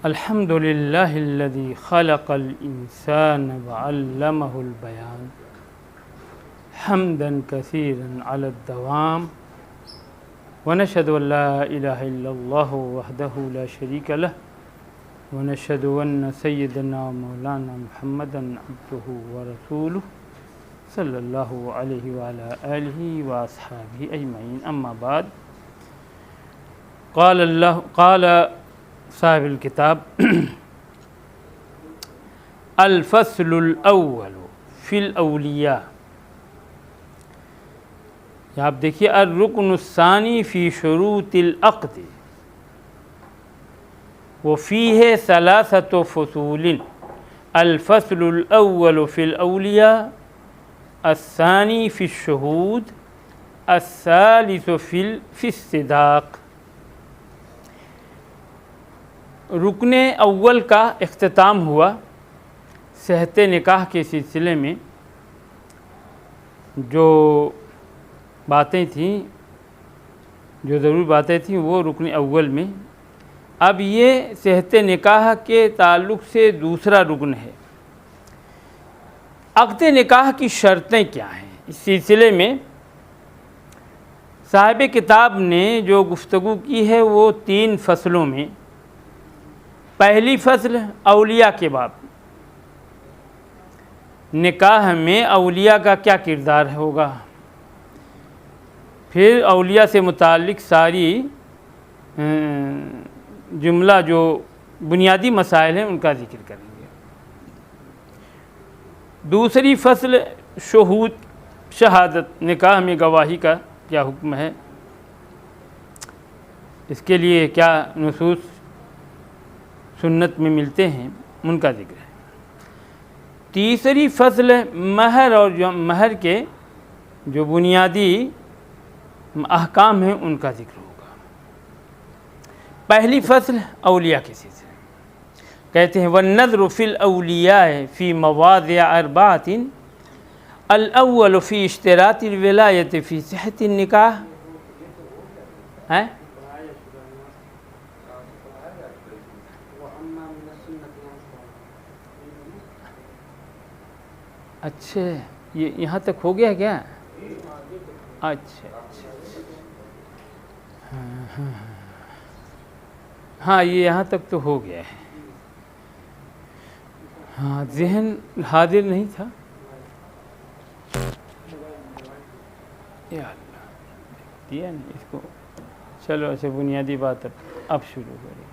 الحمد للہ الذی خلق الانسان وعلمہ البیان حمدا کثیرا علی الدوام ونشهد ان لا الہ الا اللہ وحدہ لا شریک لہ ونشهد ان سیدنا مولانا محمدا عبدہ ورسولہ صلی اللہ علیہ وعلی آلہ واصحابہ اجمعین. اما بعد، قال صاحب الکتاب الفصل الاول فی الاولیاء. آپ دیکھیے الرکن الثانی فی شروط العقد وفیہ ثلاثۃ فصول. الفصل الاول فی الاولیاء، الثانی فی الشہود، الثالث فی الصداق. رکن اول کا اختتام ہوا صحت نکاح کے سلسلے میں. جو باتیں تھیں، جو ضروری باتیں تھیں وہ رکن اول میں. اب یہ صحت نکاح کے تعلق سے دوسرا رکن ہے. عقد نکاح کی شرطیں کیا ہیں؟ اس سلسلے میں صاحب کتاب نے جو گفتگو کی ہے وہ 3 فصلوں میں. پہلی فصل اولیاء کے باب، نکاح میں اولیاء کا کیا کردار ہوگا. پھر اولیاء سے متعلق ساری جملہ جو بنیادی مسائل ہیں ان کا ذکر کریں گے. دوسری فصل شہود، شہادت، نکاح میں گواہی کا کیا حکم ہے، اس کے لیے کیا نصوص سنت میں ملتے ہیں، ان کا ذکر ہے. تیسری فصل مہر اور مہر کے جو بنیادی احکام ہیں ان کا ذکر ہوگا. پہلی فصل اولیاء کے سلسلے کہتے ہیں والنظر فی الاولیاء فی مواضع 4. الاول فی اشتراط الولایت فی صحت النکاح. اچھا، یہ یہاں تک ہو گیا کیا؟ اچھا ہاں یہ یہاں تک تو ہو گیا ہے. ہاں ذہن حاضر نہیں تھا. یا اللہ، دیا نہیں اس کو. چلو ایسے بنیادی بات اب شروع کریں.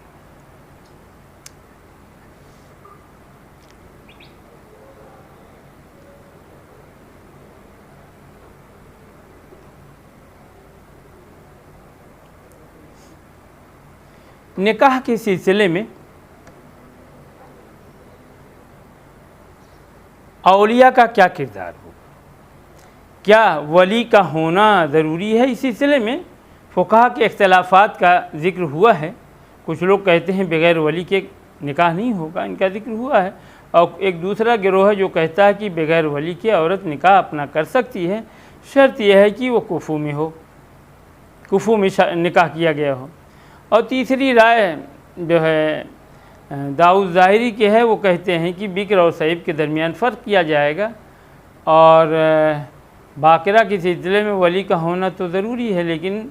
نکاح کے سلسلے میں اولیاء کا کیا کردار ہوگا، کیا ولی کا ہونا ضروری ہے. اس سلسلے میں فقہا کے اختلافات کا ذکر ہوا ہے. کچھ لوگ کہتے ہیں بغیر ولی کے نکاح نہیں ہوگا، ان کا ذکر ہوا ہے. اور ایک دوسرا گروہ ہے جو کہتا ہے کہ بغیر ولی کے عورت نکاح اپنا کر سکتی ہے، شرط یہ ہے کہ وہ کفو میں ہو، کفو میں نکاح کیا گیا ہو. اور تیسری رائے جو ہے داؤد ظاہری کے ہے، وہ کہتے ہیں کہ بکر اور سیب کے درمیان فرق کیا جائے گا. اور باقرہ کے سلسلے میں ولی کا ہونا تو ضروری ہے لیکن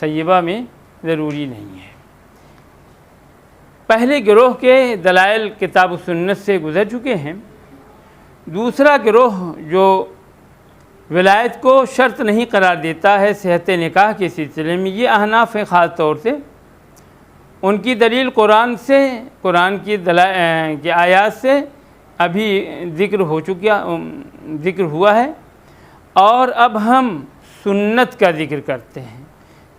سیبہ میں ضروری نہیں ہے. پہلے گروہ کے دلائل کتاب و سنت سے گزر چکے ہیں. دوسرا گروہ جو ولایت کو شرط نہیں قرار دیتا ہے صحت نکاح کے سلسلے میں، یہ احناف ہیں خاص طور سے. ان کی دلیل قرآن سے، قرآن کی آیات سے ابھی ذکر ہوا ہے. اور اب ہم سنت کا ذکر کرتے ہیں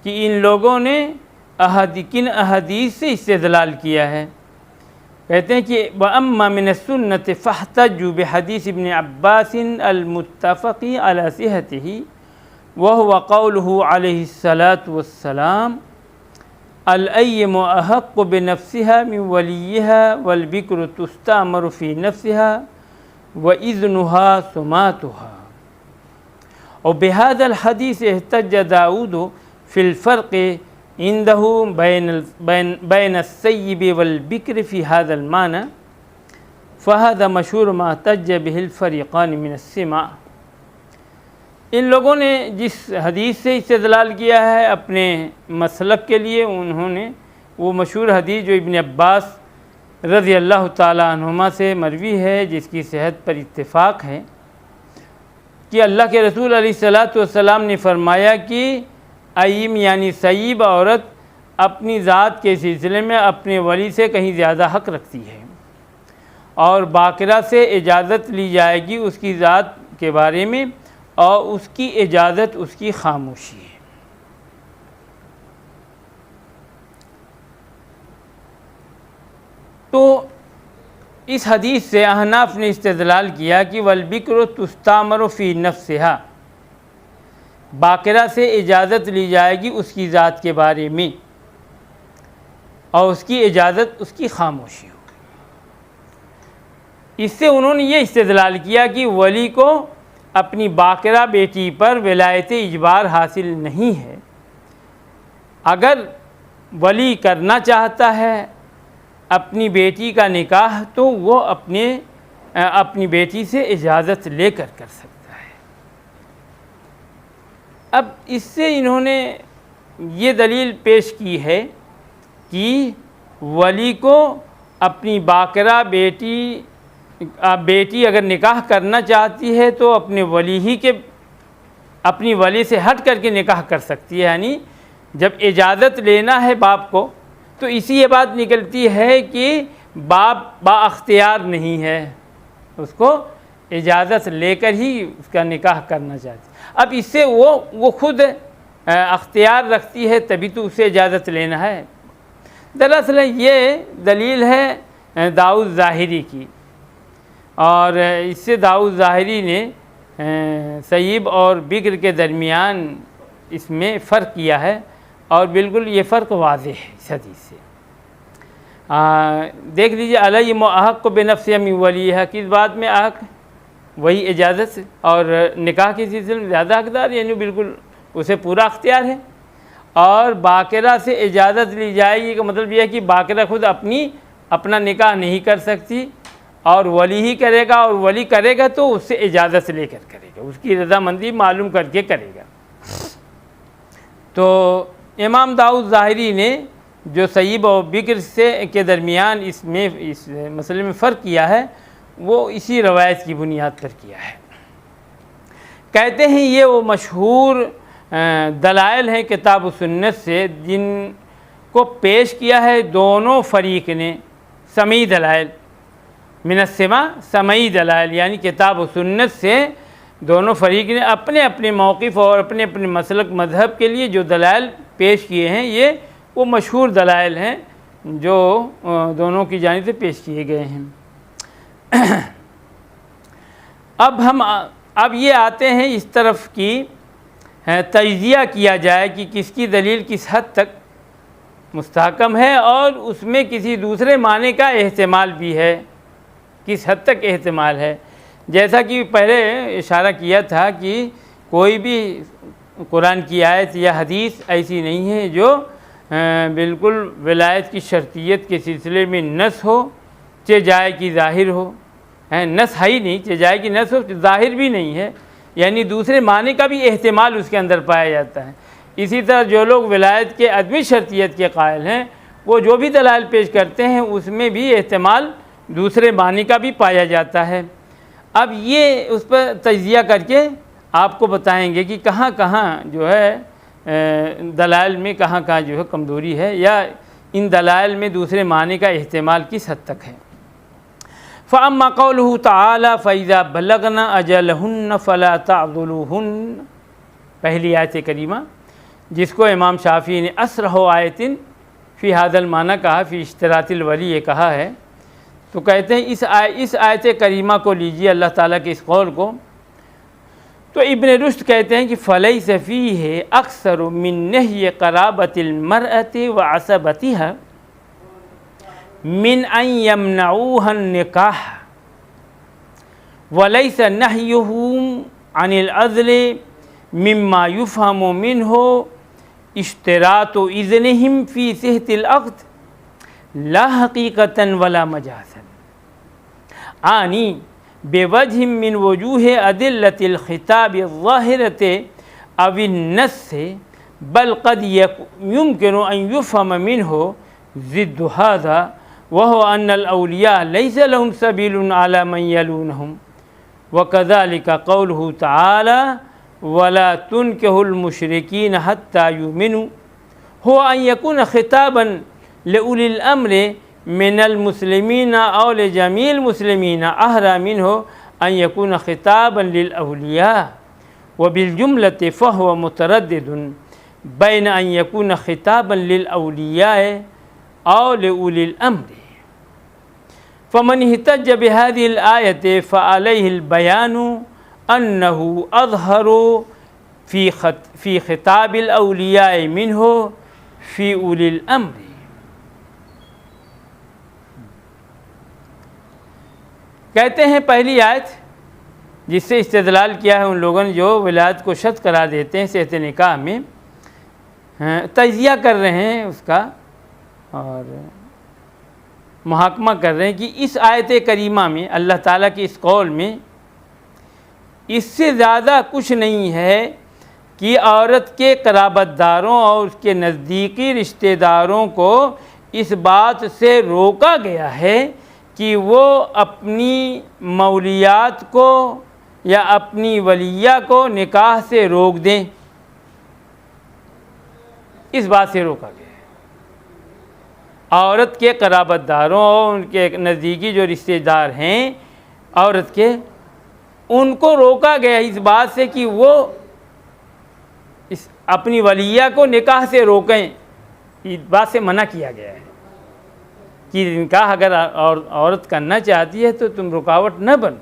کہ ان لوگوں نے کن احادیث سے استدلال کیا ہے. کہتے ہیں کہ وَأَمَّا مِنَ السُّنَّةِ فَاحْتَجُّوا بِحَدِيثِ ابْنِ عَبَّاسٍ الْمُتَّفَقِ عَلَى صِحَتِهِ وَهُوَ قَوْلُهُ عَلَيْهِ الصَّلَاةُ وَالسَّلَامُ الْأَيِّمُ أَحَقُّ بِنَفْسِهَا مِنْ وَلِيِّهَا وَالْبِكْرُ تُسْتَأْمَرُ فِي نَفْسِهَا وَإِذْنُهَا سُمَاتُهَا. وبهذا الحديث احتج داود في الفرق عنده بين السيب والبكر في هذا المعنى فهذا مشهور ما احتج به الفريقان من السماع۔ ان لوگوں نے جس حدیث سے استدلال کیا ہے اپنے مسلک کے لیے، انہوں نے وہ مشہور حدیث جو ابن عباس رضی اللہ تعالیٰ عنہما سے مروی ہے، جس کی صحت پر اتفاق ہے، کہ اللہ کے رسول علیہ الصلاۃ والسلام نے فرمایا کہ ایم یعنی سیب عورت اپنی ذات کے سلسلے میں اپنے ولی سے کہیں زیادہ حق رکھتی ہے، اور باقرہ سے اجازت لی جائے گی اس کی ذات کے بارے میں، اور اس کی اجازت اس کی خاموشی ہے۔ تو اس حدیث سے احناف نے استدلال کیا کہ والبکر تستامر فی نفسہا، باقرہ سے اجازت لی جائے گی اس کی ذات کے بارے میں، اور اس کی اجازت اس کی خاموشی ہوگی۔ اس سے انہوں نے یہ استدلال کیا کہ ولی کو اپنی باقرہ بیٹی پر ولایت اجبار حاصل نہیں ہے، اگر ولی کرنا چاہتا ہے اپنی بیٹی کا نکاح تو وہ اپنی بیٹی سے اجازت لے کر سکتا ہے۔ اب اس سے انہوں نے یہ دلیل پیش کی ہے کہ ولی کو اپنی باقرہ بیٹی اگر نکاح کرنا چاہتی ہے تو اپنی ولی سے ہٹ کر کے نکاح کر سکتی ہے، یعنی جب اجازت لینا ہے باپ کو تو اسی یہ بات نکلتی ہے کہ باپ با اختیار نہیں ہے، اس کو اجازت لے کر ہی اس کا نکاح کرنا چاہتی ہے۔ اب اس سے وہ خود اختیار رکھتی ہے، تبھی تو اسے اجازت لینا ہے۔ دراصل یہ دلیل ہے داؤد ظاہری کی، اور اس سے داؤد ظاہری نے سیب اور بکر کے درمیان اس میں فرق کیا ہے، اور بالکل یہ فرق واضح ہے اس حدیث سے۔ دیکھ لیجیے، علیہ احق بنفس من ولیہا، کس بات میں احق؟ وہی اجازت، اور نکاح کے سلسلے میں زیادہ حقدار، یعنی بالکل اسے پورا اختیار ہے۔ اور باقرہ سے اجازت لی جائے گی کا مطلب یہ ہے کہ باقرہ خود اپنا نکاح نہیں کر سکتی، اور ولی ہی کرے گا، اور ولی کرے گا تو اس سے اجازت لے کر کرے گا، اس کی رضامندی معلوم کر کے کرے گا۔ تو امام داؤد ظاہری نے جو سیب و بکر کے درمیان اس مسئلے میں فرق کیا ہے، وہ اسی روایت کی بنیاد پر کیا ہے۔ کہتے ہیں یہ وہ مشہور دلائل ہیں کتاب و سنت سے جن کو پیش کیا ہے دونوں فریق نے، سمعی دلائل من السماع، سمعی دلائل یعنی کتاب و سنت سے دونوں فریق نے اپنے اپنے موقف اور اپنے اپنے مسلک مذہب کے لیے جو دلائل پیش کیے ہیں، یہ وہ مشہور دلائل ہیں جو دونوں کی جانب سے پیش کیے گئے ہیں۔ اب یہ آتے ہیں اس طرف کی تجزیہ کیا جائے کہ کس کی دلیل کس حد تک مستحکم ہے، اور اس میں کسی دوسرے معنی کا احتمال بھی ہے، کس حد تک احتمال ہے۔ جیسا کہ پہلے اشارہ کیا تھا کہ کوئی بھی قرآن کی آیت یا حدیث ایسی نہیں ہے جو بالکل ولایت کی شرطیت کے سلسلے میں نص ہو، چہ جائے کی ظاہر ہو، نص ہے ہی نہیں، چہ جائے کی نص ہو، ظاہر بھی نہیں ہے، یعنی دوسرے معنی کا بھی احتمال اس کے اندر پایا جاتا ہے۔ اسی طرح جو لوگ ولایت کے عدمی شرطیت کے قائل ہیں، وہ جو بھی دلائل پیش کرتے ہیں اس میں بھی احتمال دوسرے معنی کا بھی پایا جاتا ہے۔ اب یہ اس پر تجزیہ کر کے آپ کو بتائیں گے کہ کہاں کہاں جو ہے دلائل میں کہاں کہاں جو ہے کمزوری ہے، یا ان دلائل میں دوسرے معنی کا احتمال کس حد تک ہے۔ فَأَمَّا قَوْلُهُ تَعَالَى فَإِذَا بَلَغْنَ أَجَلَهُنَّ فَلَا تَعْضُلُوهُنَّ، پہلی آیت کریمہ جس کو امام شافعی نے اصرح آیتن فی هذا المعنی کہا، فی اشتراط الولی یہ کہا ہے، تو کہتے ہیں اس آیت کریمہ کو لیجیے، اللہ تعالیٰ کے اس قول کو، تو ابن رشد کہتے ہیں کہ فَلَيْسَ فِيهِ أَكْثَرُ مِن نَهْيِ قَرَابَةِ الْمَرْأَةِ وَعَصَبَتِهَا مِنْ أَنْ يَمْنَعُوهَا النِّكَاحَ وَلَيْسَ نَهْيُهُمْ عَنِ الْعَزْلِ مِمَّا يُفْهَمُ مِنْهُ اشتراط اذنہم فی صحت العقد لا حقیقتاً ولا مجازاً آنی بوجہ من وجوہ ادلۃ الخطاب الظاہرۃ او النص بل قد يمكن ان يفهم منه ضد هذا وهو ان الاولیاء ليس لهم سبیل على من يلونهم وكذلك قوله تعالى ولا تنكحوا المشركين حتى يؤمنوا هو ان يكون خطابا لأولی الامر من المسلمین او لجمیع المسلمین احرى منه ان يكون خطابا للاولیاء وبالجملة فهو متردد بين ان يكون خطابا للاولیاء او لأولی الامر فمن احتج بهذه الآية فعليه البيان أنه أظهر في خطاب الأولياء منه في أولي الأمر. کہتے ہیں پہلی آیت جس سے استدلال کیا ہے ان لوگوں نے جو ولایت کو شرط قرار دیتے ہیں صحت نکاح میں، تجزیہ کر رہے ہیں اس کا اور محاکمہ کر رہے ہیں کہ اس آیت کریمہ میں اللہ تعالیٰ کے اس قول میں اس سے زیادہ کچھ نہیں ہے کہ عورت کے قرابت داروں اور اس کے نزدیکی رشتہ داروں کو اس بات سے روکا گیا ہے کہ وہ اپنی مولیات کو یا اپنی ولیہ کو نکاح سے روک دیں. اس بات سے روکا گیا ہے. عورت کے قرابت داروں اور ان کے نزدیکی جو رشتہ دار ہیں عورت کے، ان کو روکا گیا اس بات سے کہ وہ اپنی ولیہ کو نکاح سے روکیں. اس بات سے منع کیا گیا ہے کہ نکاح اگر عورت کرنا چاہتی ہے تو تم رکاوٹ نہ بنو.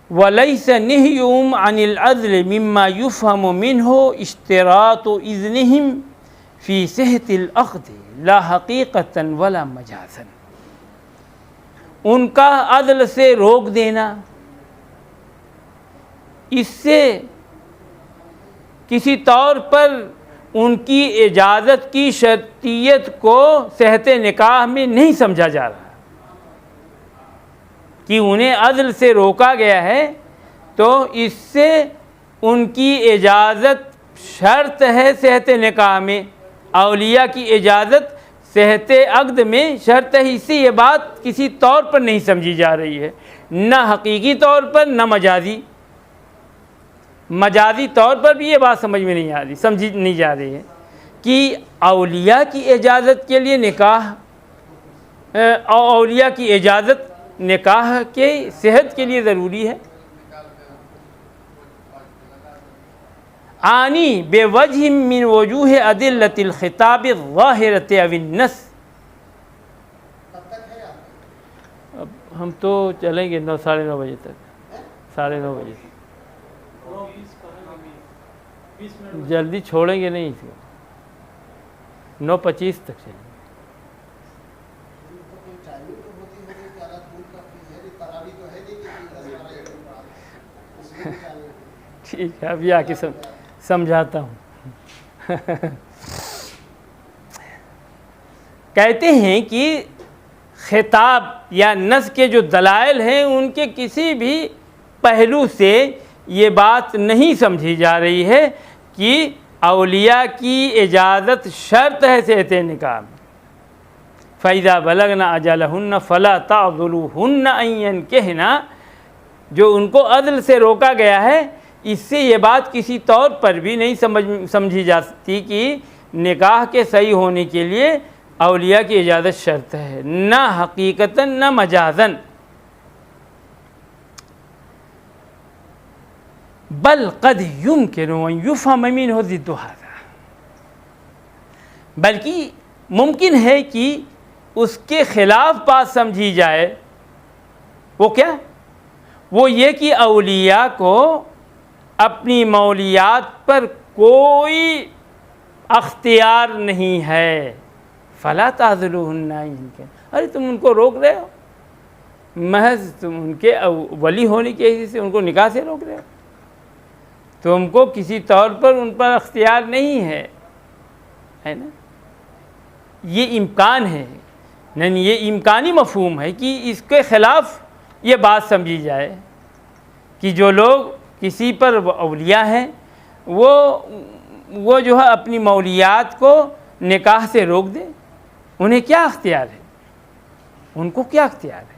وَلَيْسَ نِهْيُهُمْ عَنِ الْعَدْلِ مِمَّا يُفْهَمُ مِنْهُ اشْتِرَاطُ إِذْنِهِمْ فِي صِحَةِ الْعَقْدِ لَا حَقِيقَةً وَلَا مَجَازًا. ان کا عدل سے روک دینا، اس سے کسی طور پر ان کی اجازت کی شرطیت کو صحت نکاح میں نہیں سمجھا جا رہا کہ انہیں عدل سے روکا گیا ہے تو اس سے ان کی اجازت شرط ہے صحت نکاح میں. اولیاء کی اجازت صحت عقد میں شرط ہے. اس سے یہ بات کسی طور پر نہیں سمجھی جا رہی ہے، نہ حقیقی طور پر نہ مجازی طور پر بھی یہ بات سمجھ میں نہیں آ رہی، سمجھی نہیں جا رہی ہے کہ اولیاء کی اجازت کے لیے نکاح، اولیاء کی اجازت نکاح کے صحت کے لیے ضروری ہے. آنی بے وجہ من وجوہ ادلۃ الخطاب الظاہرۃ او النص. اب ہم تو چلیں گے 9:30 بجے تک، 9:30 بجے تک. جلدی چھوڑیں گے نہیں، 9:25 تک چلیں گے. ٹھیک ہے، ابھی آ کے سمجھاتا ہوں. کہتے ہیں کہ خطاب یا نص کے جو دلائل ہیں ان کے کسی بھی پہلو سے یہ بات نہیں سمجھی جا رہی ہے کہ اولیاء کی اجازت شرط ہے صحت نکاح میں. فَإِذَا بَلَغْنَ أَجَلَهُنَّ فَلَا تَعْضُلُوهُنَّ أَن يَنكِحْنَ. جو ان کو عدل سے روکا گیا ہے، اس سے یہ بات کسی طور پر بھی نہیں سمجھی جاتی کہ نکاح کے صحیح ہونے کے لیے اولیاء کی اجازت شرط ہے، نہ حقیقتاً نہ مجازاً. بل قد يمكن ان يفهم منه ضد هذا. بلکہ ممکن ہے کہ اس کے خلاف بات سمجھی جائے. وہ کیا؟ وہ یہ کہ اولیاء کو اپنی مولیات پر کوئی اختیار نہیں ہے. فلا تعذلوهن. ارے تم ان کو روک رہے ہو، محض تم ان کے ولی ہونے کی حیثیت سے ان کو نکاح سے روک رہے ہو. تم کو کسی طور پر ان پر اختیار نہیں ہے نا. یہ امکان ہے، نہیں یہ امکانی مفہوم ہے کہ اس کے خلاف یہ بات سمجھی جائے کہ جو لوگ کسی پر اولیاء ہیں وہ جو ہے اپنی مولیات کو نکاح سے روک دیں. انہیں کیا اختیار ہے؟ ان کو کیا اختیار ہے؟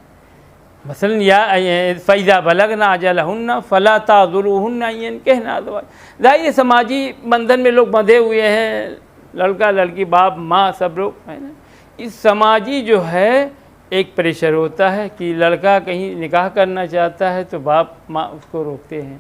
مثلا یا فَإِذَا بَلَغْنَ أَجَلَهُنَّ فَلَا تَعْضُلُوهُنَّ أَن يَنكِحْنَ أَزْوَاجَهُنَّ. ظاہر سماجی بندھن میں لوگ بندھے ہوئے ہیں، لڑکا لڑکی باپ ماں سب لوگ ہے نا. اس سماجی جو ہے ایک پریشر ہوتا ہے کہ لڑکا کہیں نکاح کرنا چاہتا ہے تو باپ ماں اس کو روکتے ہیں،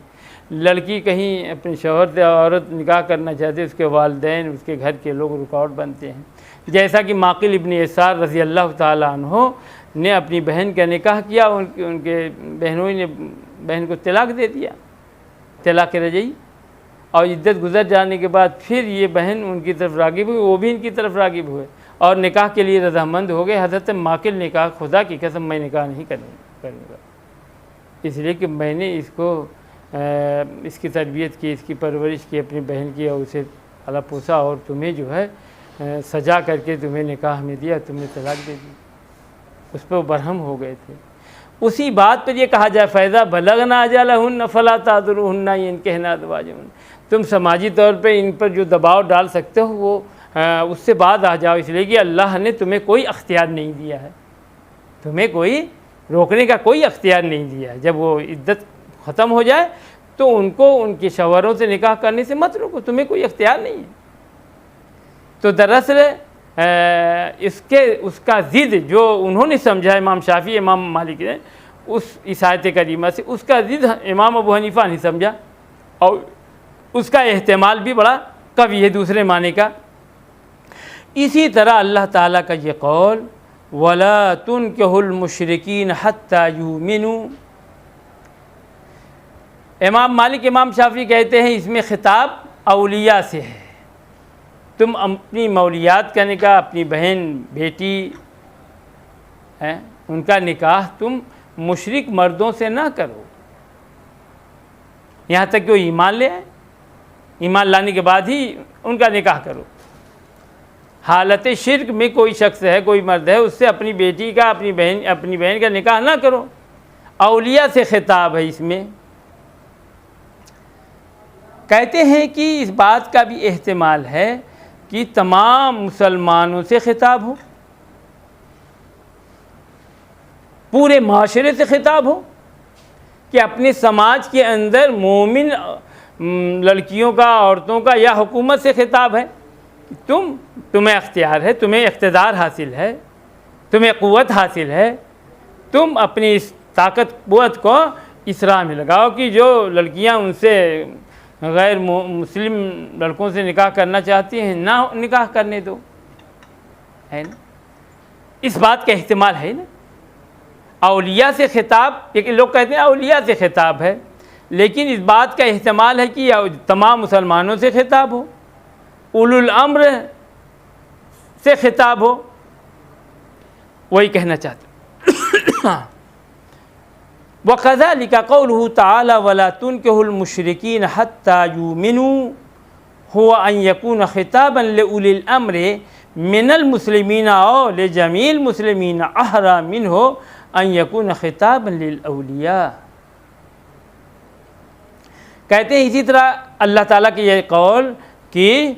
لڑکی کہیں اپنے شوہر سے عورت نکاح کرنا چاہتے اس کے والدین اس کے گھر کے لوگ رکاوٹ بنتے ہیں. جیسا کہ ماقل ابن یسار رضی اللہ تعالیٰ عنہ نے اپنی بہن کا نکاح کیا، ان کے بہنوں نے بہن کو طلاق دے دیا، طلاق رجعی، اور عدت گزر جانے کے بعد پھر یہ بہن ان کی طرف راغب ہوئی، وہ بھی ان کی طرف راغب ہوئے اور نکاح کے لیے رضامند ہو گئے. حضرت ماقل نے کہا خدا کی قسم میں نکاح نہیں کروں گا، اس لیے کہ میں نے اس کو اس کی تربیت کی، اس کی پرورش کی، اپنی بہن کی، اور اسے پالا پوسا، اور تمہیں جو ہے سجا کر کے تمہیں نکاح میں دیا، تم نے طلاق دے دی. اس پہ وہ برہم ہو گئے تھے. اسی بات پر یہ کہا جائے فَإِذَا بَلَغْنَ أَجَلَهُنَّ فَلَا تَعْضُلُوهُنَّ يَنكِحْنَ أَزْوَاجَهُنَّ. تم سماجی طور پہ ان پر جو دباؤ ڈال سکتے ہو وہ اس سے بعد آ جاؤ، اس لیے کہ اللہ نے تمہیں کوئی اختیار نہیں دیا ہے، تمہیں کوئی روکنے کا کوئی اختیار نہیں دیا ہے. جب وہ عدت ختم ہو جائے تو ان کو ان کے شوہروں سے نکاح کرنے سے مت روکو، تمہیں کوئی اختیار نہیں ہے. تو دراصل اس کا ضد جو انہوں نے سمجھا امام شافعی امام مالک نے اس آیت کریمہ سے، اس کا ضد امام ابو حنیفہ نہیں سمجھا، اور اس کا احتمال بھی بڑا قوی ہے دوسرے معنی کا. اسی طرح اللہ تعالیٰ کا یہ قول وَلَا تُنكِحُوا الْمُشْرِكِينَ حَتَّى يُؤْمِنُوا. امام مالک امام شافعی کہتے ہیں اس میں خطاب اولیاء سے ہے. تم اپنی مولیات کا نکاح، اپنی بہن بیٹی ہے ان کا نکاح تم مشرک مردوں سے نہ کرو یہاں تک کہ وہ ایمان لے آئے، ایمان لانے کے بعد ہی ان کا نکاح کرو. حالت شرک میں کوئی شخص ہے، کوئی مرد ہے، اس سے اپنی بیٹی کا اپنی بہن کا نکاح نہ کرو. اولیاء سے خطاب ہے اس میں. کہتے ہیں کہ اس بات کا بھی احتمال ہے کہ تمام مسلمانوں سے خطاب ہو، پورے معاشرے سے خطاب ہو، کہ اپنے سماج کے اندر مومن لڑکیوں کا، عورتوں کا یا حکومت سے خطاب ہے کہ تمہیں اختیار ہے، تمہیں اقتدار حاصل ہے، تمہیں قوت حاصل ہے، تم اپنی اس طاقت قوت کو اس راہ میں لگاؤ کہ جو لڑکیاں ان سے غیر مسلم لڑکوں سے نکاح کرنا چاہتی ہیں نہ نکاح کرنے دو. ہے نا، اس بات کا احتمال ہے نا. اولیاء سے خطاب، لیکن لوگ کہتے ہیں اولیاء سے خطاب ہے، لیکن اس بات کا احتمال ہے کہ تمام مسلمانوں سے خطاب ہو، اولو الامر سے خطاب ہو. وہی کہنا چاہتے ہیں. وَكَذَلِكَ قَوْلُهُ تَعَالَى وَلَا تُنكِحُوا الْمُشْرِكِينَ حَتَّى يُؤْمِنُوا هو أن يكون خطابا لأولي الأمر من المسلمين أو لجميع المسلمين أحرى منه أن يكون خطابا للأولياء. کہتے ہیں اسی طرح اللہ تعالیٰ کی یہ قول کہ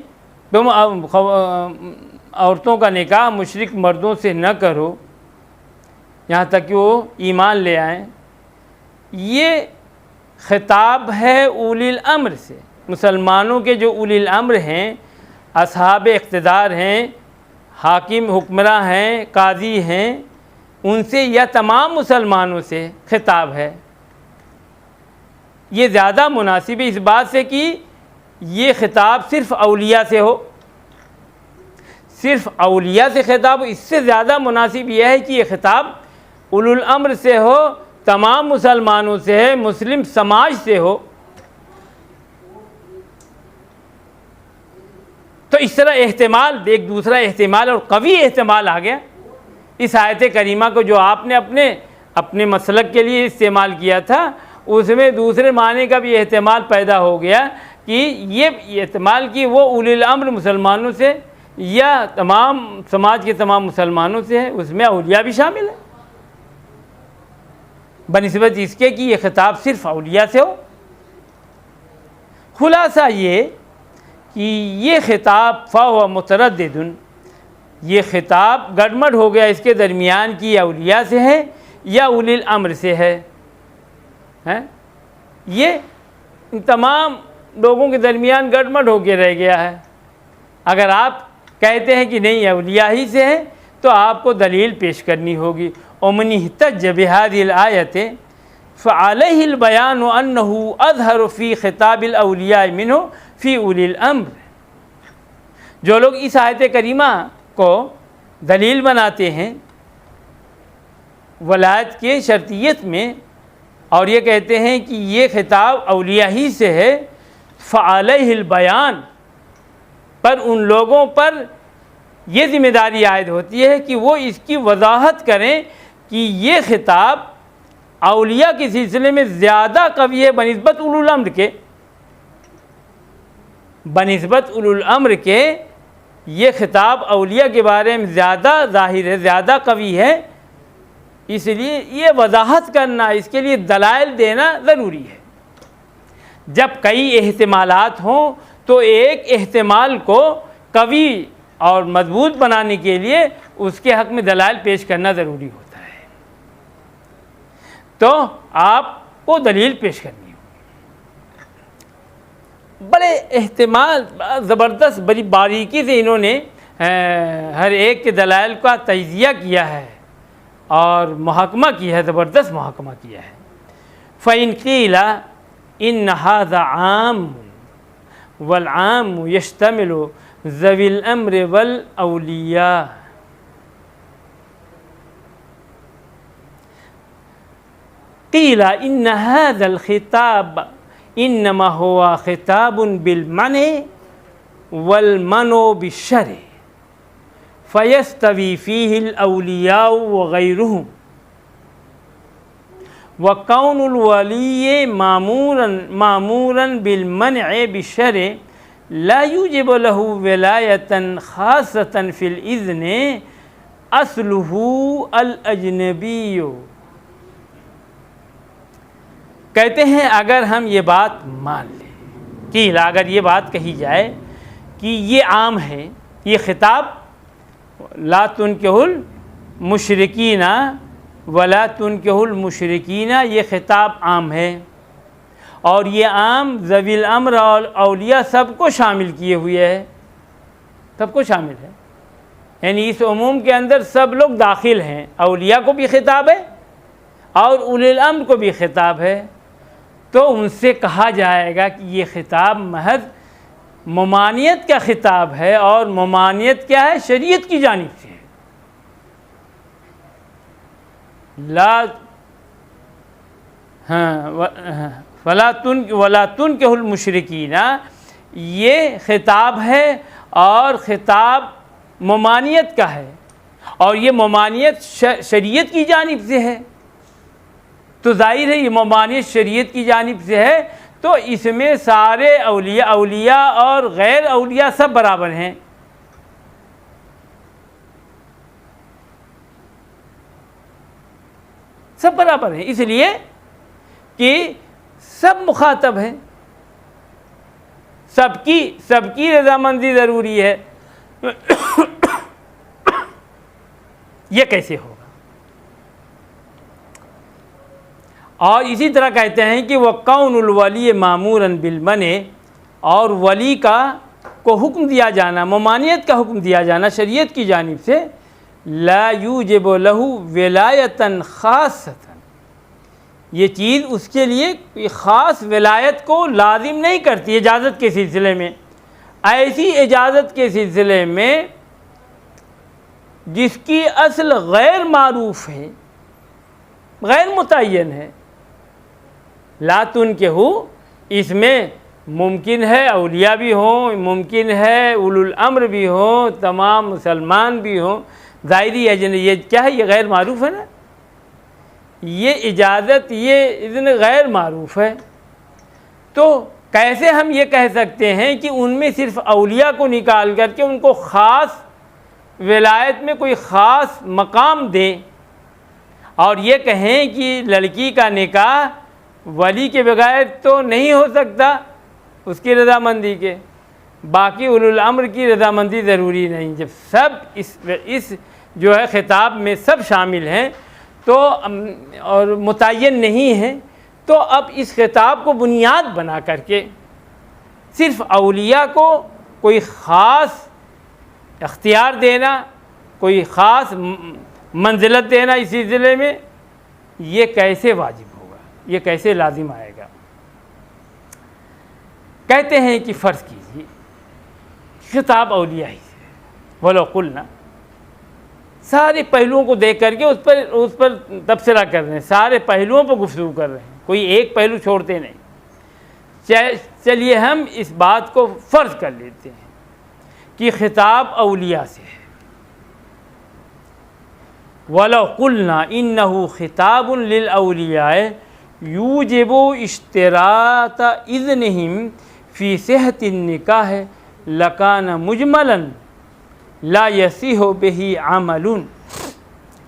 تم عورتوں کا نکاح مشرک مردوں سے نہ کرو یہاں تک کہ وہ ایمان لے آئیں، یہ خطاب ہے اولی الامر سے. مسلمانوں کے جو اولی الامر ہیں، اصحاب اقتدار ہیں، حاکم حکمراں ہیں، قاضی ہیں، ان سے یا تمام مسلمانوں سے خطاب ہے. یہ زیادہ مناسب ہے اس بات سے کہ یہ خطاب صرف اولیاء سے ہو، صرف اولیاء سے خطاب ہو. اس سے زیادہ مناسب یہ ہے کہ یہ خطاب اولو الامر سے ہو، تمام مسلمانوں سے ہے، مسلم سماج سے ہو. تو اس طرح احتمال، ایک دوسرا احتمال اور قوی احتمال آ گیا. اس آیت کریمہ کو جو آپ نے اپنے مسلک کے لیے استعمال کیا تھا، اس میں دوسرے معنی کا بھی احتمال پیدا ہو گیا کہ یہ احتمال کہ وہ اولی الامر مسلمانوں سے یا تمام سماج کے تمام مسلمانوں سے ہے، اس میں اولیاء بھی شامل ہیں، بنسبت اس کے کہ یہ خطاب صرف اولیاء سے ہو۔ خلاصہ یہ کہ یہ خطاب فَهُوَ متردد، یہ خطاب گڑمڑ ہو گیا اس کے درمیان کی اولیاء سے ہے یا اولی الامر سے ہے۔ یہ ان تمام لوگوں کے درمیان گڑمڑ ہو کے رہ گیا ہے۔ اگر آپ کہتے ہیں کہ نہیں اولیاء ہی سے ہے تو آپ کو دلیل پیش کرنی ہوگی۔ وَمَنِ احْتَجَّ بِهَذِهِ الْآيَةِ فَعَلَيْهِ الْبَيَانُ أَنَّهُ أَظْهَرُ فِي خِطَابِ الْأَوْلِيَاءِ مِنْهُ فِي أُولِي الْأَمْرِ، جو لوگ اس آیت کریمہ کو دلیل بناتے ہیں ولایت کے شرطیت میں اور یہ کہتے ہیں کہ یہ خطاب اولیاء ہی سے ہے، فَعَلَيْهِ الْبَيَانُ، پر ان لوگوں پر یہ ذمہ داری عائد ہوتی ہے کہ وہ اس کی وضاحت کریں کہ یہ خطاب اولیاء کے سلسلے میں زیادہ قوی ہے بنسبت اولو الامر کے، بنسبت اولو الامر کے یہ خطاب اولیاء کے بارے میں زیادہ ظاہر ہے، زیادہ قوی ہے، اس لیے یہ وضاحت کرنا، اس کے لیے دلائل دینا ضروری ہے۔ جب کئی احتمالات ہوں تو ایک احتمال کو قوی اور مضبوط بنانے کے لیے اس کے حق میں دلائل پیش کرنا ضروری ہوتا ہے، تو آپ کو دلیل پیش کرنی ہوگی۔ بڑے احتمال زبردست بڑی باریکی سے انہوں نے ہر ایک کے دلائل کا تجزیہ کیا ہے اور محاکمہ کیا ہے، زبردست محاکمہ کیا ہے۔ فَإِنْ قِيلَ إِنَّ هَذَا عَامٌ وَالْعَامُ يَشْتَمِلُ ذَوِي الْأَمْرِ وَالْأَوْلِيَاءِ، قِيلَ إِنَّ هَذَا الْخِطَابَ إِنَّمَا هُوَ خِطَابٌ بِالْمَنْعِ وَالْمَنْعُ بِالشَّرْعِ فَيَسْتَوِي فِيهِ الْأَوْلِيَاءُ وَغَيْرُهُمْ، وَكَوْنُ الْوَلِيِّ مَأْمُورًا بِالْمَنْعِ بِالشَّرْعِ لَا يُوجِبُ لَهُ وِلَایَةً خَاصَّةً فِي الْإِذْنِ أَصْلُهُ الْأَجْنَبِيُّ۔ کہتے ہیں اگر ہم یہ بات مان لیں کہ اگر یہ بات کہی جائے کہ یہ عام ہے، یہ خطاب لا تنکحوا المشرکین ولا تنکحوا المشرکین، یہ خطاب عام ہے اور یہ عام ذوی الامر اور اولیاء سب کو شامل کیے ہوئے ہے، سب کو شامل ہے، یعنی اس عموم کے اندر سب لوگ داخل ہیں، اولیاء کو بھی خطاب ہے اور اولی الامر کو بھی خطاب ہے، تو ان سے کہا جائے گا کہ یہ خطاب محض ممانعت کا خطاب ہے، اور ممانعت کیا ہے؟ شریعت کی جانب سے ہے۔ ولا تنکحوا المشرکین، یہ خطاب ہے اور خطاب ممانعت کا ہے، اور یہ ممانعت شریعت کی جانب سے ہے، تو ظاہر ہے یہ ممانعت شریعت کی جانب سے ہے، تو اس میں سارے اولیاء اور غیر اولیاء سب برابر ہیں۔ سب برابر ہیں، اس لیے کہ سب مخاطب ہیں، سب کی رضامندی ضروری ہے۔ یہ کیسے ہوگا؟ اور اسی طرح کہتے ہیں کہ وَقَوْنُ الْوَلِيِّ مَأْمُورًا بِالْمَنْعِ، اور ولی کو حکم دیا جانا، ممانعت کا حکم دیا جانا شریعت کی جانب سے، لا یوجب لہ ولایۃً خاصۃً، یہ چیز اس کے لیے خاص ولایت کو لازم نہیں کرتی اجازت کے سلسلے میں، ایسی اجازت کے سلسلے میں جس کی اصل غیر معروف ہے، غیر متعین ہے۔ لا تنکحوا، اس میں ممکن ہے اولیاء بھی ہوں، ممکن ہے اولو الامر بھی ہوں، تمام مسلمان بھی ہوں، ظاہری یہ کیا ہے؟ یہ غیر معروف ہے نا، یہ اجازت یہ اذن غیر معروف ہے، تو کیسے ہم یہ کہہ سکتے ہیں کہ ان میں صرف اولیاء کو نکال کر کے ان کو خاص ولایت میں کوئی خاص مقام دیں اور یہ کہیں کہ لڑکی کا نکاح ولی کے بغیر تو نہیں ہو سکتا اس کی رضامندی کے، باقی اولو الامر کی رضامندی ضروری نہیں؟ جب سب اس جو ہے خطاب میں سب شامل ہیں تو اور متعین نہیں ہیں، تو اب اس خطاب کو بنیاد بنا کر کے صرف اولیاء کو کوئی خاص اختیار دینا، کوئی خاص منزلت دینا اس سلسلے میں، یہ کیسے واجب ہوگا، یہ کیسے لازم آئے گا؟ کہتے ہیں کہ فرض کیجیے خطاب اولیاء ہی سے، وَلَوْ قُلْنَا، سارے پہلوؤں کو دیکھ کر کے اس پر تبصرہ کر رہے ہیں، سارے پہلوؤں پر گفتگو کر رہے ہیں، کوئی ایک پہلو چھوڑتے نہیں۔ چلیے ہم اس بات کو فرض کر لیتے ہیں کہ خطاب اولیاء سے ہے، وَلَوْ قُلْنَا إِنَّهُ خِطَابٌ لِلْأَوْلِيَاءِ يُوجِبُ اشْتِرَاطَ إِذْنِهِمْ فِي صِحَّةِ النِّكَاحِ لَكَانَ مُجْمَلًا لا يصح به عمل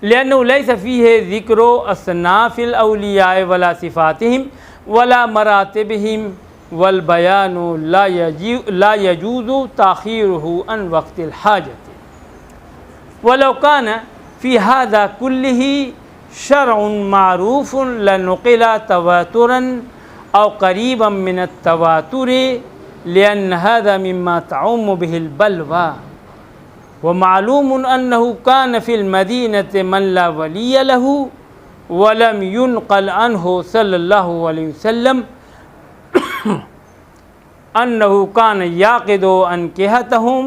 لأنه ليس فيه ذكر أصناف الأولياء ولا صفاتهم ولا مراتبهم والبيان لا يجوز تأخيره عن وقت الحاجة ولو كان في هذا كله شرع معروف لنقل تواترا أو قريبا من التواتر لأن هذا مما تعم به البلوى ومعلوم أنه كان في المدينة من لا ولي له ولم ينقل عنه صلى الله عليه وسلم أنه كان يعقد أنكحتهم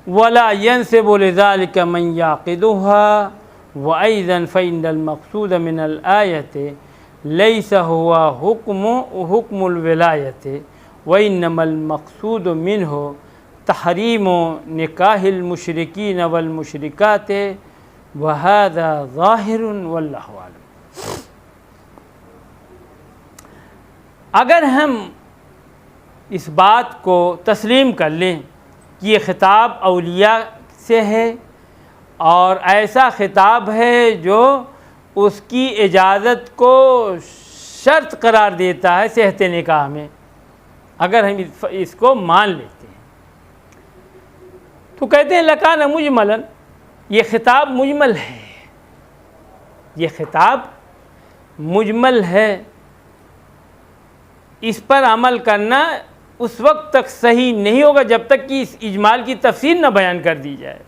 ولا ينسب لذلك من يعقدها وأيضا فإن المقصود من الآية ليس هو حكم الولاية وإنما المقصود منه تحریم نکاح المشرکین والمشرکات وہذا ظاہر واللہ اعلم۔ اگر ہم اس بات کو تسلیم کر لیں کہ یہ خطاب اولیاء سے ہے اور ایسا خطاب ہے جو اس کی اجازت کو شرط قرار دیتا ہے صحت نکاح میں، اگر ہم اس کو مان لیتے ہیں تو کہتے ہیں لکان مجملاً، یہ خطاب مجمل ہے، یہ خطاب مجمل ہے، اس پر عمل کرنا اس وقت تک صحیح نہیں ہوگا جب تک کہ اس اجمال کی تفصیل نہ بیان کر دی جائے۔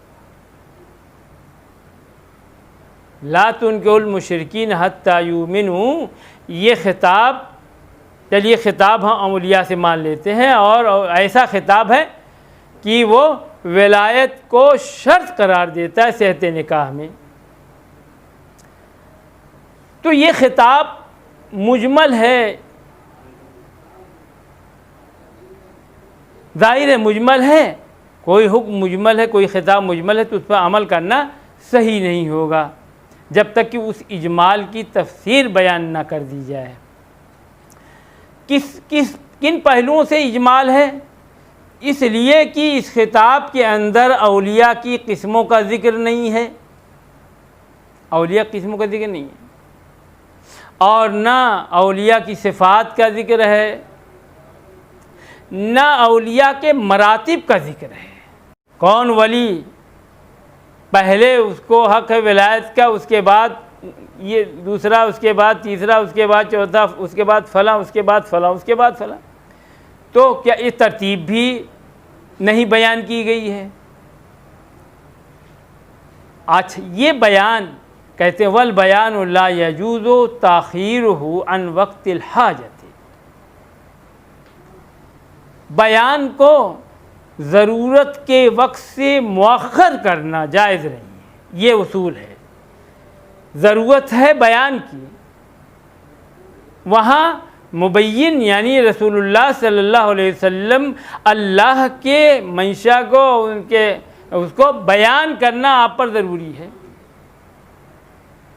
لا تنکحوا المشرکین حتی یؤمنوا، یہ خطاب، چلیے خطاب ہم اولیاء سے مان لیتے ہیں اور ایسا خطاب ہے کہ وہ ولایت کو شرط قرار دیتا ہے صحت نکاح میں، تو یہ خطاب مجمل ہے، ظاہر ہے مجمل ہے، کوئی حکم مجمل ہے، کوئی خطاب مجمل ہے تو اس پر عمل کرنا صحیح نہیں ہوگا جب تک کہ اس اجمال کی تفسیر بیان نہ کر دی جائے۔ کن پہلوؤں سے اجمال ہے؟ اس لیے کہ اس خطاب کے اندر اولیاء کی قسموں کا ذکر نہیں ہے، اولیاء قسموں کا ذکر نہیں ہے، اور نہ اولیاء کی صفات کا ذکر ہے، نہ اولیاء کے مراتب کا ذکر ہے۔ کون ولی، پہلے اس کو حق ہے ولایت کا، اس کے بعد یہ دوسرا، اس کے بعد تیسرا، اس کے بعد چوتھا، اس کے بعد فلاں، اس کے بعد فلاں، اس کے بعد فلاں، تو کیا یہ ترتیب بھی نہیں بیان کی گئی ہے؟ اچھا، یہ بیان کہتے ہیں والبیان لا یجوز تاخیرہ عن وقت الحاجت، بیان کو ضرورت کے وقت سے مؤخر کرنا جائز نہیں ہے، یہ اصول ہے۔ ضرورت ہے بیان کی، وہاں مبین یعنی رسول اللہ صلی اللہ علیہ وسلم اللہ کے منشا کو، اس کو بیان کرنا آپ پر ضروری ہے۔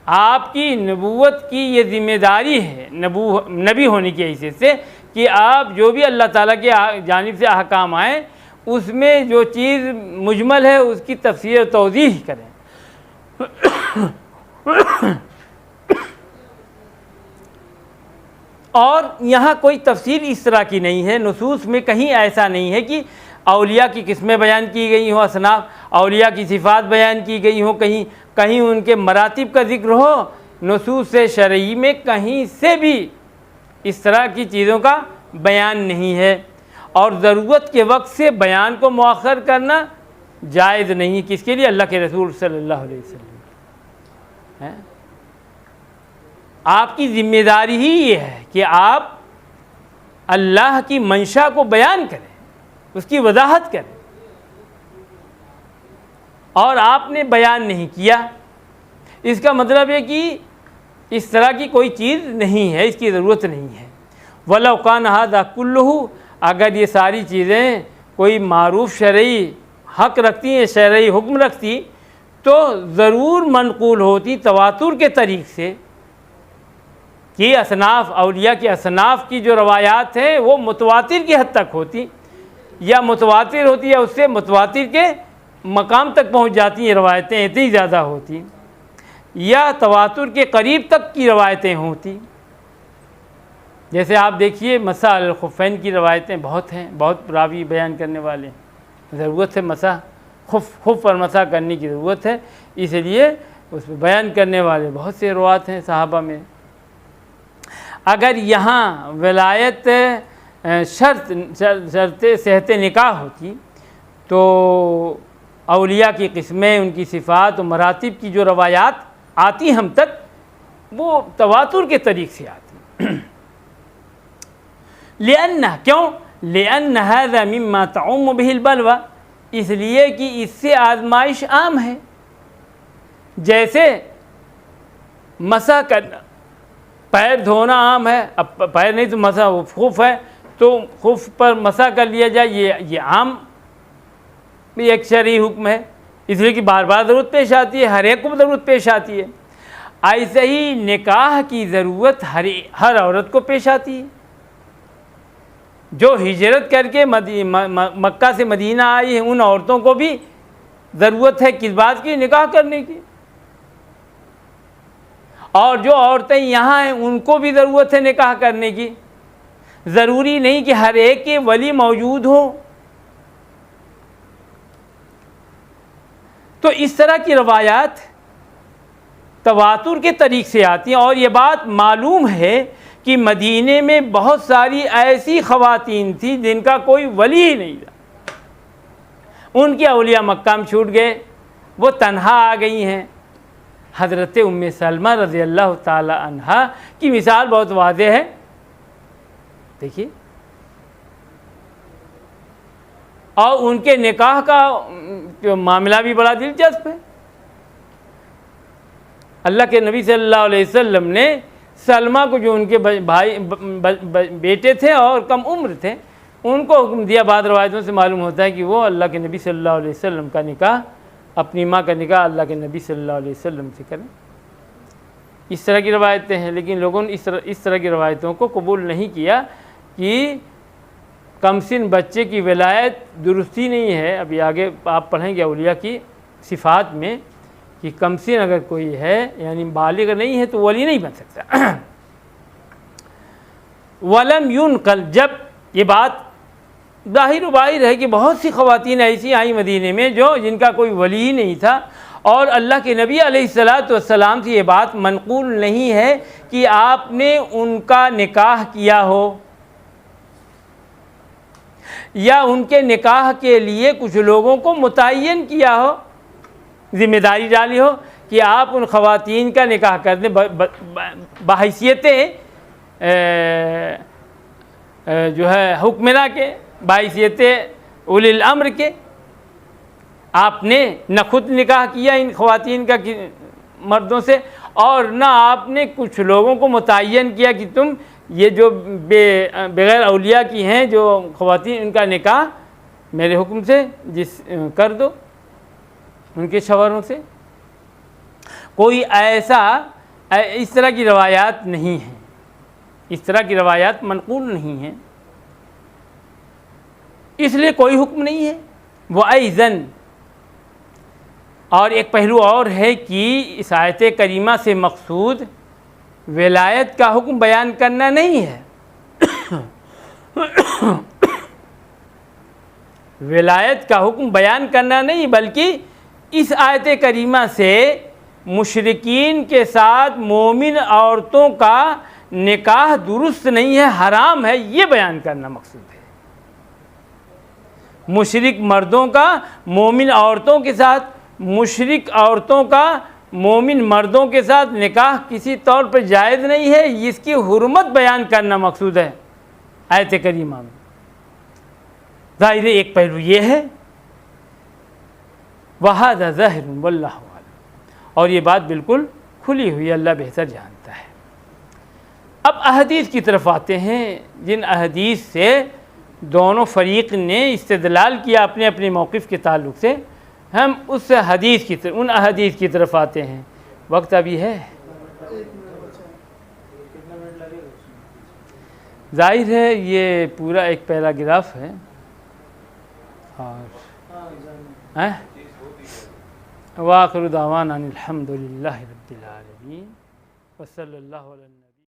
آپ کی نبوت کی یہ ذمہ داری ہے نبی ہونے کی حیثیت سے کہ آپ جو بھی اللہ تعالیٰ کی جانب سے احکام آئیں اس میں جو چیز مجمل ہے اس کی تفسیر و توضیح کریں۔ اور یہاں کوئی تفسیر اس طرح کی نہیں ہے، نصوص میں کہیں ایسا نہیں ہے کہ اولیاء کی قسمیں بیان کی گئی ہوں، اصناف اولیاء کی صفات بیان کی گئی ہوں، کہیں ان کے مراتب کا ذکر ہو۔ نصوص شرعی میں کہیں سے بھی اس طرح کی چیزوں کا بیان نہیں ہے، اور ضرورت کے وقت سے بیان کو مؤخر کرنا جائز نہیں۔ کس کے لیے؟ اللہ کے رسول صلی اللہ علیہ وسلم۔ آپ کی ذمہ داری ہی یہ ہے کہ آپ اللہ کی منشا کو بیان کریں، اس کی وضاحت کریں، اور آپ نے بیان نہیں کیا، اس کا مطلب ہے کہ اس طرح کی کوئی چیز نہیں ہے، اس کی ضرورت نہیں ہے۔ وَلَوْ كَانَ هَذَا كُلُّهُ، اگر یہ ساری چیزیں کوئی معروف شرعی حق رکھتی ہیں، شرعی حکم رکھتی، تو ضرور منقول ہوتی تواتر کے طریق سے، کہ اصناف اولیاء کی اصناف کی جو روایات ہیں وہ متواتر کی حد تک ہوتی، یا متواتر ہوتی ہے اس سے متواتر کے مقام تک پہنچ جاتی ہیں روایتیں، اتنی زیادہ ہوتی، یا تواتر کے قریب تک کی روایتیں ہوتی۔ جیسے آپ دیکھیے مسح الخفین کی روایتیں بہت ہیں، بہت راوی بیان کرنے والے ہیں، ضرورت ہے مسح خف پر مسح کرنے کی ضرورت ہے، اس لیے اس میں بیان کرنے والے بہت سے روایت ہیں صحابہ میں۔ اگر یہاں ولایت شرط صحت نکاح ہوتی تو اولیاء کی قسمیں، ان کی صفات و مراتب کی جو روایات آتی ہم تک، وہ تواتر کے طریق سے آتی۔ کیوں؟ لأن هذا مما تعم به البلوى، اس لیے کہ اس سے آزمائش عام ہے۔ جیسے مسح کرنا، پیر دھونا عام ہے، اب پیر نہیں تو مسح خف ہے تو خف پر مسح کر لیا جائے، یہ عام بھی ایک شرعی حکم ہے، اس لیے کہ بار بار ضرورت پیش آتی ہے، ہر ایک کو ضرورت پیش آتی ہے۔ ایسے ہی نکاح کی ضرورت ہر عورت کو پیش آتی ہے۔ جو ہجرت کر کے مکہ سے مدینہ آئی ہیں ان عورتوں کو بھی ضرورت ہے کس بات کی؟ نکاح کرنے کی۔ اور جو عورتیں یہاں ہیں ان کو بھی ضرورت ہے نکاح کرنے کی۔ ضروری نہیں کہ ہر ایک کے ولی موجود ہو۔ تو اس طرح کی روایات تواتر کے طریق سے آتی ہیں، اور یہ بات معلوم ہے کہ مدینے میں بہت ساری ایسی خواتین تھیں جن کا کوئی ولی ہی نہیں تھا، ان کے اولیاء مکہ میں چھوٹ گئے، وہ تنہا آ گئی ہیں۔ حضرت ام سلمہ رضی اللہ تعالی عنہا کی مثال بہت واضح ہے، دیکھیے، اور ان کے نکاح کا جو معاملہ بھی بڑا دلچسپ ہے۔ اللہ کے نبی صلی اللہ علیہ وسلم نے سلمہ کو، جو ان کے بھائی بیٹے تھے اور کم عمر تھے، ان کو حکم دیا۔ بعض روایتوں سے معلوم ہوتا ہے کہ وہ اللہ کے نبی صلی اللہ علیہ وسلم کا نکاح، اپنی ماں کا نکاح اللہ کے نبی صلی اللہ علیہ وسلم سے کریں۔ اس طرح کی روایتیں ہیں، لیکن لوگوں نے اس طرح کی روایتوں کو قبول نہیں کیا کہ کم سن بچے کی ولایت درستی نہیں ہے۔ ابھی آگے آپ پڑھیں گے اولیاء کی صفات میں کہ کم سن اگر کوئی ہے، یعنی بالغ نہیں ہے، تو ولی نہیں بن سکتا۔ ولم ينقل، جب یہ بات ظاہر و باہر ہے کہ بہت سی خواتین ایسی آئیں مدینے میں جن کا کوئی ولی ہی نہیں تھا، اور اللہ کے نبی علیہ الصلاۃ والسلام سے یہ بات منقول نہیں ہے کہ آپ نے ان کا نکاح کیا ہو، یا ان کے نکاح کے لیے کچھ لوگوں کو متعین کیا ہو، ذمہ داری ڈالی ہو کہ آپ ان خواتین کا نکاح کر دیں بحیثیت جو ہے حکمراں کے، بحیثیت اولی الامر کے۔ آپ نے نہ خود نکاح کیا ان خواتین کا مردوں سے، اور نہ آپ نے کچھ لوگوں کو متعین کیا کہ تم یہ جو بغیر اولیاء کی ہیں جو خواتین، ان کا نکاح میرے حکم سے کر دو ان کے شوہروں سے۔ کوئی ایسا اس طرح کی روایات نہیں ہیں، اس طرح کی روایات منقول نہیں ہیں، اس لیے کوئی حکم نہیں ہے۔ وہ ایذن، اور ایک پہلو اور ہے کہ اس آیت کریمہ سے مقصود ولایت کا حکم بیان کرنا نہیں ہے، ولایت کا حکم بیان کرنا نہیں، بلکہ اس آیت کریمہ سے مشرکین کے ساتھ مومن عورتوں کا نکاح درست نہیں ہے، حرام ہے، یہ بیان کرنا مقصود ہے۔ مشرک مردوں کا مومن عورتوں کے ساتھ، مشرک عورتوں کا مومن مردوں کے ساتھ نکاح کسی طور پر جائز نہیں ہے، اس کی حرمت بیان کرنا مقصود ہے آیت کریمہ میں۔ ظاہر ایک پہلو یہ ہے، وَهَذَا ظَاهِرٌ وَاللَّهُ أَعْلَمُ، اور یہ بات بالکل کھلی ہوئی، اللہ بہتر جانتا ہے۔ اب احادیث کی طرف آتے ہیں، جن احادیث سے دونوں فریق نے استدلال کیا اپنے اپنے موقف کے تعلق سے، ہم اس حدیث کی طرف، ان احادیث کی طرف آتے ہیں۔ وقت ابھی ہے، ظاہر ہے یہ پورا ایک پیراگراف ہے، اور وآخر دعوانا الحمد للہ رب العالمین وصلی اللہ علیہ وسلم۔